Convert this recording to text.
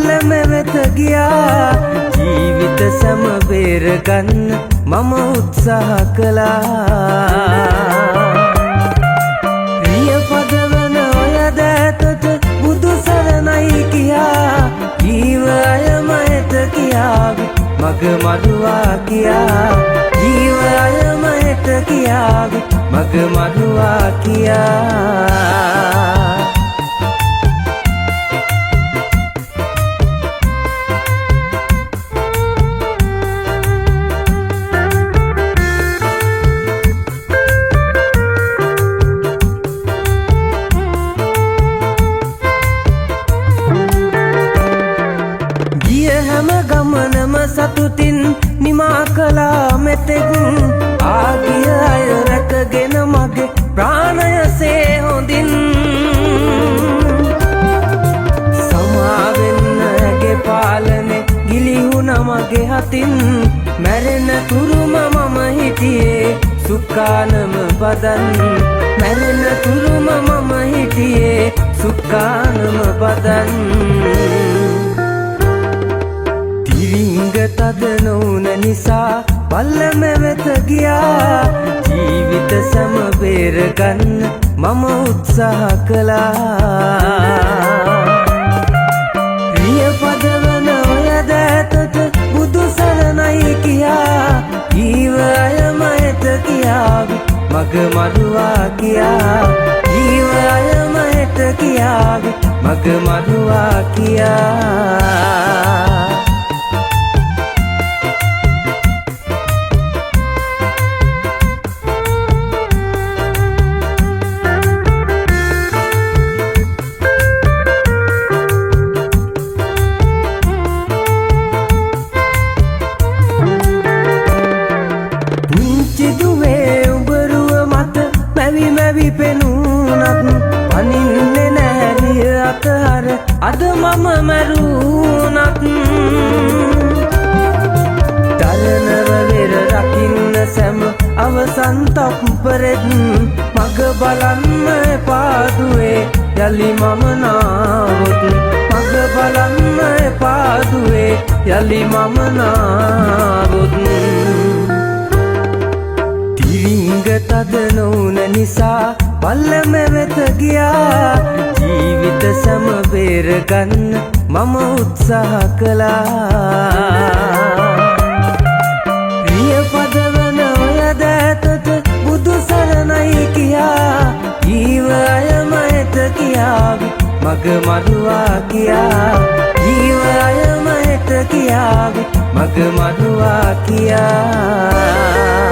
පල්ලම වෙත ගියා ජීවිත සම බේරගන්න මම උත්සාහ කළා ප්‍රිය පදවන ඔය දෑතට බුදු සරණයි කියා ජීව අයමයට කියාවි මග මරුවා කියා ජීව අයමයට කියාවි මග මරුවා කියා ගමනම සතුටින් නිමා කළා මෙතෙක් ආගිය අය රැකගෙන මගේ ප්‍රාණයසේ හොඳින් සමාවෙන්න ඇගේ පාලනේ ගිලිහුණ මගේ හතින් මැරෙන තුරුම මම හිටියේ සුක්කානම බදන් මැරෙන තුරුම මම හිටියේ සුක්කානම බදන් තද නොවුන නිසා පල්ලම වෙත ගියා ජීවිත සම බේරගන්න මම උත්සාහ කළා ප්‍රිය පදවන ඔය දෑතට බුදු සරණයි කියා ජීව අයමයට කියාවි මග මරුවා කියා ජීව අයමයට කියාවි මග මරුවා කියා මැවි පෙනුනත් පනින්නේ නැරිය අතහර අද මම මැරුණත් තරණව වෙර රකින්න සැම අවසන් තප්පරෙත් මග බලන්න එපාදුවේ යලි මම නාවොත් මග බලන්න එපාදුවේ යලි මම නාවොත් තද නොවුන නිසා පල්ලම වෙත ගියා ජීවිත සම බේරගන්න මම උත්සාහ කළා ප්‍රිය පදවන ඔය දෑතට බුදු සරණයි කියා ජීව අයමයට කියාවි මග මරුවා කියා ජීව අයමයට කියාවි මග මරුවා කියා